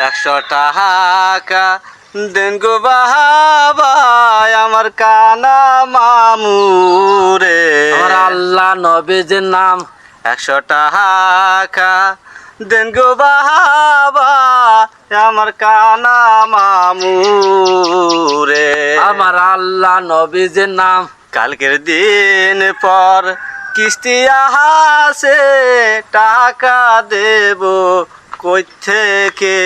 100 টাকা দেন গো বাবা আমার কানা মামু রে। আমার আল্লাহ নবীজির নাম 100 টাকা দেন গো বাবা আমার কানা মামু রে। আমার আল্লাহ নবীজির নাম কালকের দিন পর কিস্তি আহাসে টাকা দেব কই থেকে।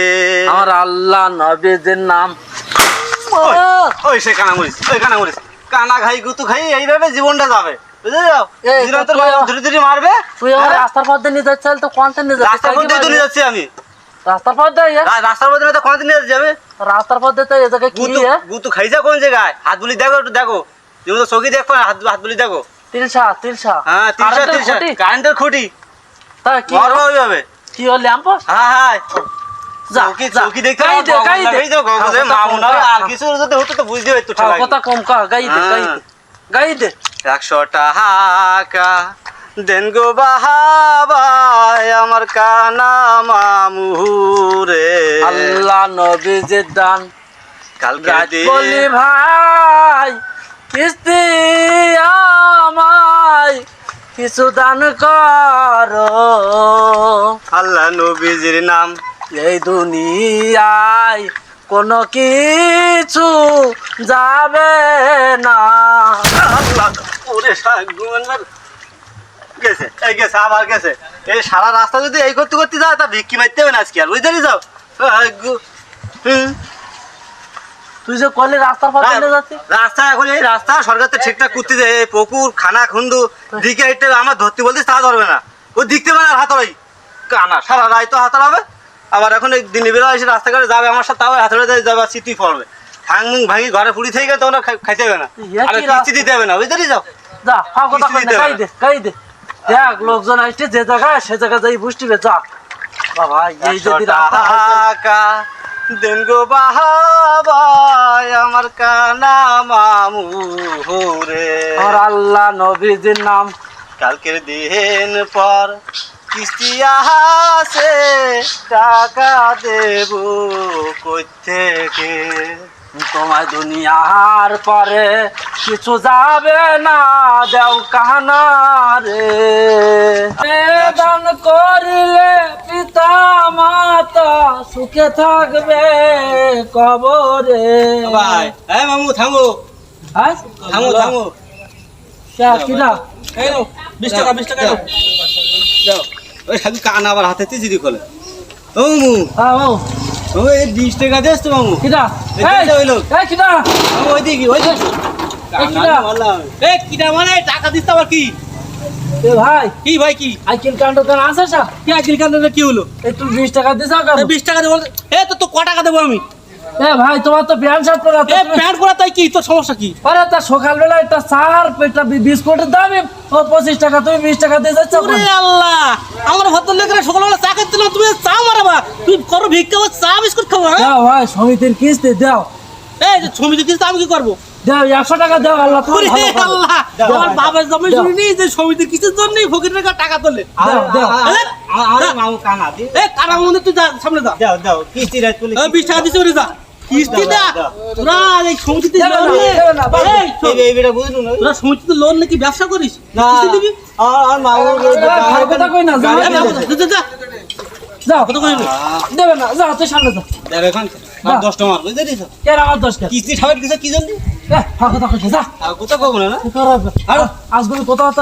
আমার আল্লাহ নবীজির নাম ওই সে কানামরিস ওই কানামরিস কানা খাই গুতু খাই এইভাবে জীবনটা যাবে বুঝে যাও। এই দিনে তো তোর বাবা ধরে ধরে মারবে। তুই আমার রাস্তার পথে নিয়ে যাচ্ছিস তো কোনটা নিয়ে যাচ্ছিস? রাস্তার মধ্যে তো নিয়ে যাচ্ছি আমি। রাস্তার পথে রাস্তার মধ্যে তো কোনদিন নিয়ে যাবে? রাস্তার পথে তো এই জায়গায় কি গুতু গুতু খাইছা কোন জায়গায়? হাত বুলি দেখো একটু দেখো। তুমি তো চোখে দেখো হাত হাত বুলি দেখো। তিলসা হ্যাঁ তিলসা কারেন্টের খুঁটি তা কি মারবা ওইভাবে। কি হল ল্যাম্প? হ্যাঁ হ্যাঁ যা চৌকি চৌকি দেখতে গাই দে গাই দে এই তো গগজে মামুন আর কিছু যদি হতো তো বুঝতে হতো ঠেলা। কথা কম কা গাই দে গাই দে 100 টাকা দেন গো বাবা আমার কানা মামু রে। আল্লাহ নবীজির দান কালকে বলি ভাই কিস্তি আমায় কিছু দান করো। আল্লাহ নবীজির নাম এই দুনিয়ায় কোনো কিছু যাবে না। আল্লাহ ওরে সাগুন গেছে এই গেছে আবার গেছে। এই সারা রাস্তা যদি এই করতে করতে যায় তা ভিক্ষি মারতে হবে না আজকে আর বুঝতে যাও। তুই যে কলি রাস্তার পথে নিয়ে যাচ্ছিস রাস্তা এখন এই রাস্তা সরকার তো ঠিকঠাক করতে যায়। এই পুকুর খানা খুন্দু দিকে এটা আমার ধরতে বলতিস তা ধরবে না। ও দেখতে পারে আর হাতড়াই কানা সারা রায় তো হাতড়াবে। আবার এখন এই দিনে বেলা এসে রাস্তাঘাটে যাবে আমার সাথে তাও হাতড়ে যাবে স্মৃতি পড়বে। ঠাং মুং ভাঙি ঘরে পুড়ি থেকে গেলে তোমরা খাইতে হবে না আর কিস্তি দিতে হবে না বুঝতে যাও। যা ফাও কথা কই না গাই দে দেখ লোকজন আসছে যে জায়গায় সে জায়গায় যাই বুঝটিবে যা বাবা এই যদি রাস্তা টাকা দেন গো বাবা আমার কানা মামু রে। আমার আল্লাহ নবীজির নাম কালকের দিন পর কিস্তি আহাসে টাকা দেব কই থেকে। তোমায় দুনিয়ার পরে কিছু যাবে না দেও কানা রে। দান করিলে পিতা মাতা সুখে থাকবে কবরে। ভাই হ্যাঁ মামু থামো থামো থামো। কিনা এই নাও 20 টাকা 20 টাকা দাও দাও। ওই সাধু কানা আবার হাতে চিজি করে ও মামু ও এই 20 টাকা দেস তো মামু। কিনা এই ওই লোক এই কিনা মামু ওই দিকে ওই দিকে কানা মারলা এই কিনা মানে টাকা দিতে আবার কি এ ভাই কি ভাই কি আইকিল কাণ্ড কেন আছে কি আকিল কান্দে কি হলো? একটু 20 টাকা দিছা কেন? 20 টাকা দেবো এ তো ক টাকা দেবো আমি? এ ভাই তোমার তো প্যান্ট শার্ট পরা এ প্যান্ট পরা তাই কি তোর সমস্যা কি? আরে তা সকালবেলা একটা চার পেটা বিস্কুটের দামে ও 25 টাকা তুমি 20 টাকা দিয়ে যাচ্ছ। ওরে আল্লাহ আমার ভদ্রলোকেরা সকালবেলা চা খেতে না তুমি চা মারাবা তুই করো ভিক্ষা চা বিস্কুট খাবো হ্যাঁ? দাও ভাই সমিতির কিস্তি দাও। এই যে সমিতি কিস্তি আমি কি করবো? দাও 100 টাকা দাও আল্লাহ তোমার ওরে ভালো করবে। আল্লাহ আমার বাবার জমি শুনিনি যে সমিতির কিস্তির জন্য ফকিরের টাকা তোলে। দাও দাও আরে মামু কানা দি এ কানা মনে তুই যা সামনে যা দাও দাও কিস্তি রাত তুলে 20 টাকা দিছ ওরে যা কিস্তি দা তোরা এই সমিতিতে লোন নে এই বেটা বুঝলু না তোরা সমিতিতে লোন নাকি ব্যবসা করিস কিস্তি দিবি আর মামু কথা কই না যাও যাও কত কই দেবে না যাও তুই সামনে যা দেখ এখন 10 টাকা বুঝতে দিছ কেন আমার 10 টাকা কিস্তি খাবার কিছু কি জন্য কথা কই যা আর কথা কব না আর আজকে কথা কথা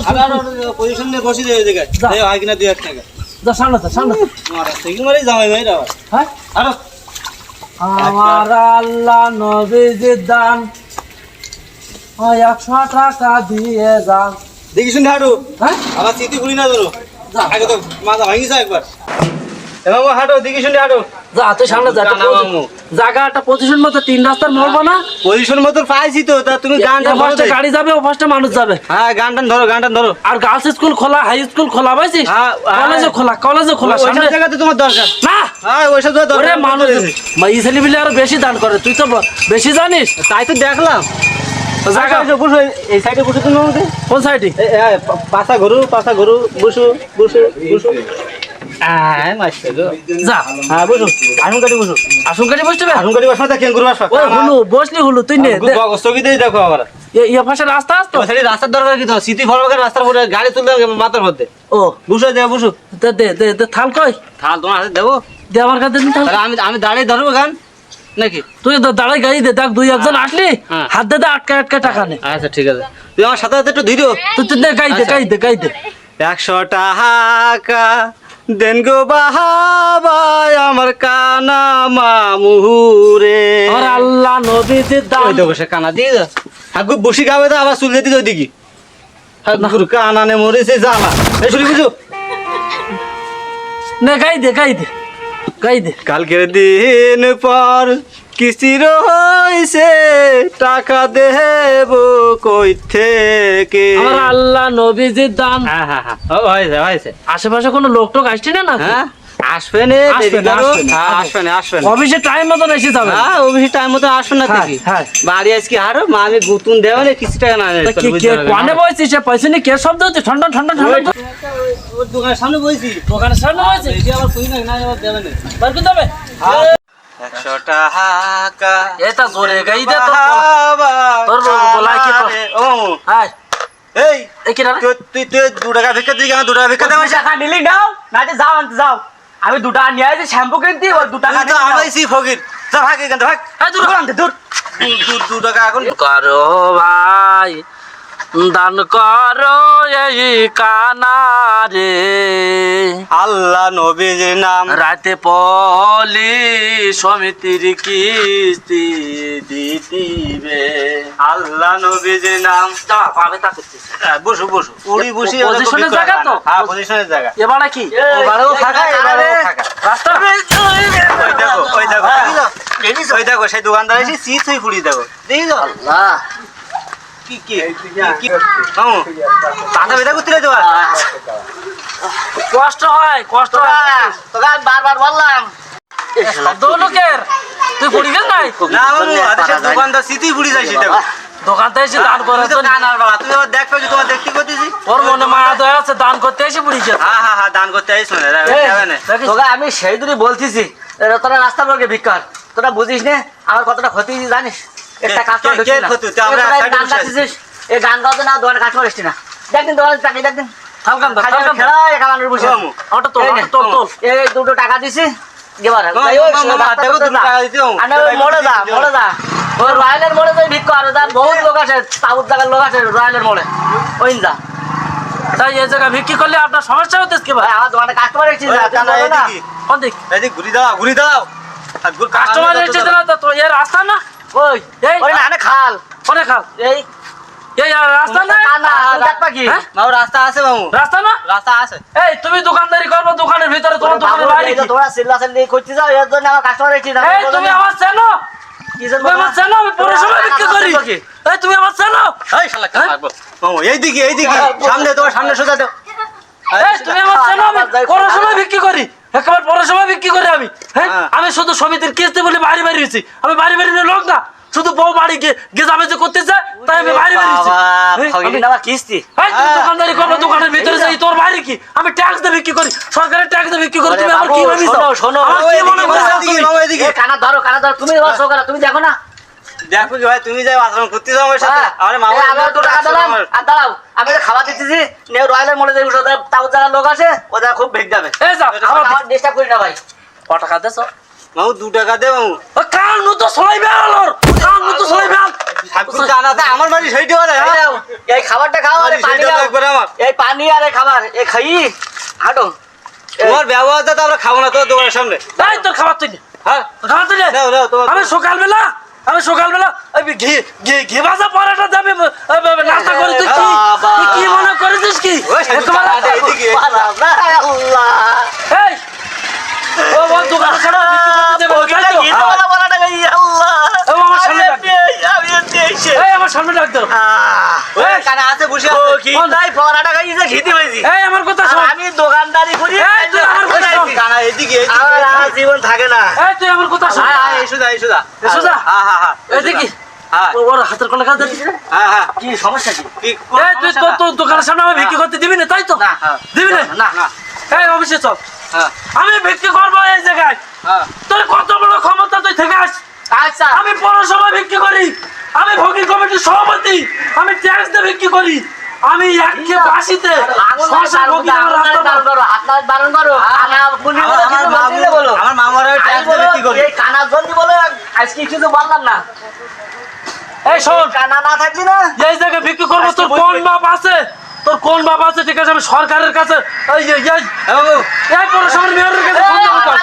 পজিশন নিয়ে বসে দেয় জায়গায় এই হয় কিনা 2000 টাকা যা সামনে যা সামনে মারা সাইকেল মারি যাওয়াই ভাই রা হ্যাঁ আর আমার আল্লাহ নবীজির দান 100 টাকা দিয়ে যান। দেখি শুনে হাঁটু হ্যাঁ আবার স্মৃতি ভুলি না ধরো যা আগে তো মাথা ভাঙিস একবার মামু হাঁটো দেখি শুনে হাঁটো যা তুই সামনে যা কানা মামু। জায়গাটা পজিশন মতো 3 রাস্তার মোড় বানা পজিশন মতো পাইছি তো তা তুমি গানটা ধরো ফার্স্টে গাড়ি যাবে ও ফার্স্টে মানুষ যাবে হ্যাঁ গানটা ধরো আর গার্লস স্কুল খোলা হাই স্কুল খোলা পাইছিস হ্যাঁ, কলেজে খোলা ওইসব সামনে জায়গাতে তোমার দরকার না হ্যাঁ ওইসব জায়গা ওরে দরকার মানুষ এই ছেলেপিলে আরো বেশি দান করে তুই তো বেশি জানিস তাই তো দেখলাম জায়গা বসো এই সাইডে বসে তুমি আমাকে কোন সাইডে পাশা ঘরু বসু হ্যাঁ মাস্টার গো যা হ্যাঁ বসো আসুন কাটি বসো আসুন কাটি বসতে হবে আসুন কাটি বসো তা কেঙ্গুর বসো ওই হলু বসলি হলু তুই নে স্থগিতই দেখো আবার ইয়া পাশে রাস্তা আসতো সেটি রাস্তার দরকার কি তো স্মৃতি ফলবাগান রাস্তার উপরে গাড়ি তুলতে মাথার মধ্যে ও বসো দেবো বসো দে দে দে দে থাল কই থাল তোমার হাতে দেবো দে আমার কাছে দিন থাল তাহলে আমি দাঁড়িয়ে ধরবো গান নাকি তুই তো দাঁড়াই গাড়ি দে দেখ দুই একজন আসলি হ্যাঁ। হাত দে দে আটকা আটকা টাকা নে আচ্ছা ঠিক আছে তুই আমার সাথে সাথে একটু ধীর তুই তুই দে গাই দে গাই দে গাই দে 100 টাকা দেন গো বাহাবাই আমার কানা মামুরে আর আল্লাহ নবীজির দাম ওই দেখো সে কানা দিয়ে দাও হাগু বসি গাবে তো আবার চুল যেতে ওইদিকে হাগুর কানানে মরেছে জানা এই শুনি বুঝো নে গাই দে গাই দে গাই দে কালকের দিন পর কিস্তির হইছে টাকা দেব কই থেকে আমার আল্লাহ নবীজির দাম হ্যাঁ হ্যাঁ হ্যাঁ হয়েছে হয়েছে আশেপাশে কোনো লোক টোক আসছে না না হ্যাঁ আসবে না আসবে না, আসবে না, আসবে না আসবে না অফিসে টাইম মতন এসে যাবে হ্যাঁ অফিসে টাইম মতো আসবে না হ্যাঁ, দেখি হ্যাঁ। বাড়ি আজকে আরো মা আমি গুতুন দেওয়া নেই কিছু টাকা না তা কি কে কোয়ানে বইছিস সে পয়সা নিয়ে কে শব্দ হচ্ছে ঠান্ডা ঠান্ডা ঠান্ডা ওর দোকানের সামনে বইছি দোকানের সামনে বইছে এই যে আবার কই না না আবার দেবে না বার করতে হবে 100 টাকা এটা জোরে গাই দে তো তোর বলাই কি কর? ও হাই এই এই কি না তুই তুই 2 টাকা ভিক্ষা দিই কেন 2 টাকা ভিক্ষা দে আমার টাকা নিলি নাও না যে যাও আনতে যাও আমি 2 টাকা নিয়ে আসি শ্যাম্পু কিনতে ওই 2 টাকা তুই তো আমাইছি ফকির যা ভাগ এখান থেকে ভাগ এই দূর আনতে দূর 2 টাকা এখন করো ভাই দান করো এই কানারে আল্লাহ নবীর নাম রাতে পলি সমিতির কিস্তি দিতিবে আল্লাহ নবীর নাম যা পাবে তা করছিস বসো বসো উড়ি বসি পজিশনের জায়গা তো? হ্যাঁ পজিশনের জায়গা এবারে কি এবারেও ফাঁকা এবারেও ফাঁকা রাস্তা ওই দেখো ওই দেখো সেই দোকানদার এসে চিপস হয়ে পুড়িয়ে দেখো দেখি তো আল্লাহ কি কি কি মামু টাকা বেদা করতে দেওয়া কষ্ট হয় কষ্ট হয় তোকে আমি বারবার বললাম শব্দ লোকের তুই পড়ি গেল নাই না মামু আদেশের দোকানদার সিটি পুড়ি যাইছি দেখো দোকানতে এসে দান করে তুমি তো কানার বাবা তুমি আবার দেখবে যে তোমার দেখতে করতেছি তোর মনে মায়া দয়া আছে দান করতে এসে পুড়ি গেছে হ্যাঁ হ্যাঁ হ্যাঁ দান করতে আইস না যাবে না তোকে আমি সেই দূরই বলতেছি তোরা রাস্তার লোকে ভিক্ষার তোরা বুঝিস না আমার কতটা ক্ষতি হয়েছে জানিস একটা কাস্টমার কে ক্ষতি? তো আমরা গান side এ বসে আছি। গাচ্ছিস এই গান গাওতে না দোকানে কাস্টমার এসছি না দেখদিন দোকানে টাকা দেখদিন থালকান দা খালি থালকান খেলা একালানোর বসে মামু ওটা তোল এই নে, ওটা তোল তোল এই 2 টাকা দিছি এবার মামু, মামু, দেখো 2 টাকা দিতে হবে। মোড়ে যা ওই রয়্যালের মোড়ে যাই ভিক্ষা আর যা বহুত লোক আছে সাউথ জায়গার লোক আছে রয়্যালের মোড়ে ওই যা তাই এই জায়গা বিক্রি করলে আপনার সমস্যা হতে কি ভাই ভাই আমার দোকানে কাস্টমার এসেছি না তুমি বলো না কোন দিক এই ঘুরি দাও ঘুরি দাও কাস্টমার এসেছে না তো এর রাস্তা না ওই এই ওই না খাল কোনে খাল এই এই আর রাস্তা না না দেখবা কি হ্যাঁ? মামু রাস্তা আছে মামু রাস্তা না রাস্তা আছে এই তুমি দোকানদারি করবে দোকানের ভিতরে তোমার দোকানের বাইরে কি তোমরা চিল্লাচিল্লি করতে যাও এর জন্য আমার কাস্টমার এসেছি না এই তুমি আমার চেনো কি জন্য তুমি আমার চেনো আমি পরিষেবা বিক্রি করি এই তুমি আমার চেনো এই শালা কে মারবো মামু এইদিকে সামনে তোমার সামনে সোজা দাও এই তুমি আমার চেনো আমি পরিষেবা বিক্রি করি একেবারে পরিষেবা বিক্রি করি আমি হ্যাঁ হ্যাঁ। আমি শুধু সমিতির কিস্তি বলে বাড়ি বাড়ি হয়েছি আমি বাড়ি বাড়ি লোক না শুধু বউ বাড়ি গিয়ে যাবে যে করতে চায় তাই আমি বাড়ি বাড়ি হয়েছি ফকির নামা কিস্তি এই তুমি দোকানদারি করবে দোকানের ভিতরে যাই তোর বাইরে কি আমি ট্যাক্স দিয়ে বিক্রি করি সরকারের ট্যাক্স দিয়ে বিক্রি করি তুমি আমার কি ভাবিস শোনো আমার কি মনে করছো তুমি? মামু এদিকে কানা ধরো তুমি এবার সকালে তুমি দেখো না দেখো কি ভাই তুমি যাই আচরণ করতে যাও আমার সাথে আরে মামু আমি 2 টাকা দিলাম আর দাঁড়াও আমি তো খাবার দিতেছি নিয়ে রয়্যালের মোড়ে যাই ওদের তাও জায়গার লোক আছে ওদের খুব ভেগ যাবে এই যা আমার আমার ডিস্টার্ব করি না ভাই ক টাকা দেছ মামু 2 টাকা দে মামু ও কাল নু তো সলাই বেল কাল নু তো সলাই বেল ঠাকুর কানাতে আমার বাড়ি সেইটি বলে এই নাও, এই খাবারটা খাও আর এই পানি সেইটা খাও একবার আমার এই পানি আর এই খাবার এই খাই হাঁটো তোমার ব্যবহারটা তো আমরা খাবো না তো দোকানের সামনে এই তোর খাবার তুই নে। হ্যাঁ খাবার তুই নে। নাও নাও তোমার আমি সকালবেলা ঘি ভাজা পরাটা যাবে নাস্তা করে তুই কি মনে করেছিস কি ওই সাইডে একেবারে দাঁড়া দে, এদিকে। আল্লাহ এই ও বল দোকানের সামনে বিক্রি করতে যাবে, তাই তো? ও আমার সামনে ডাক দে। এই আমার সামনে ডাক দাও ওই কানা আছে বসে আছে এই আমার কথা শোন আমি দোকানদারি করি এই তুই আমার কথা শোন কানা এদিকে আমার আর জীবন থাকে না এই তুই আমার কথা শোন এসো যা এসো যা এসো যা। হ্যাঁ হ্যাঁ হ্যাঁ এই দেখি হ্যাঁ ওর হাতের কোনে কাজ দিছিস রে হ্যাঁ হ্যাঁ কি সমস্যা কি কি এই তুই তো তোর দোকানের সামনে আমি বিক্রি করতে দিবি না তাই তো হ্যাঁ। দিবি না না না এই অফিসে চল হ্যাঁ আমি ভিক্ষি করবো এই জায়গায়। হ্যাঁ তোর কত বড় ক্ষমতা, তুই থেকে আস। আচ্ছা আমি পৌরসভায় ভিক্ষি করি, আমি ভোগী কমিটির সভাপতি, আমি ট্যাক্স দিয়ে ভিক্ষি করি, আমি এককে বাসিতে আঙুল শশা ভোগী আমার রাস্তা বারণ করো, হাত নাড়া বারণ করো। কানা পুলি বলে কিছু বলছি না বলো। আমার মামারা আমি ট্যাক্স বলো, বিক্রি করি এই কানার জন্য বলে আজকে কিছু বললাম না। এই শোন, কানা না থাকবি না এই জায়গায় ভিক্ষি করবো, তোর কোন বাপ আছে? তোর কোন বাপ আছে? ঠিক আছে, আমি সরকারের কাছে হ্যাঁ বাবু এই পৌরসভার মেয়রের কাছে ফোন দেবো তোর।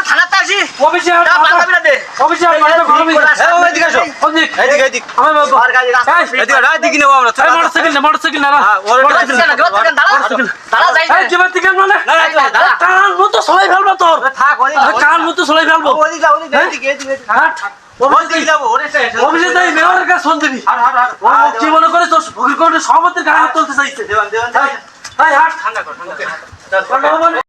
থানাতে আসি অফিসে আর বাংলা দে অফিসে আর মাথা গরমই যাচ্ছে। হ্যাঁ বাবু এদিকে আসো ওদিক, এদিকে এদিকে আমি বলবো। সরকারি রাস্তা এই, এদিকে এদিকে নেবো আমরা এই মোটরসাইকেল না, মোটরসাইকেল না, না। হ্যাঁ, ওর মোটরসাইকেল না। দাঁড়া যাই এই, কিবার থেকে মানে? দাঁড়া কান মতো সলাই ফেলবো তোর। থাক ওদিকে কান মতো সলাই ফেলবো। ওদিকে যাও ওদিকে এদিকে এদিকে হাট। ওদিকে যাবো অফিসে যাই, মেয়রের কাছে ফোন দিবি। হাট হাট হাট ও কি মনে করে তোর ভোগীর কমিটির সভাপতির গায়ে হাত তুলতে চাইছে? দেওয়ান দেওয়ান এই, হাট। ঠান্ডা কর ঠান্ডা কর ঠান্ডা হবে না?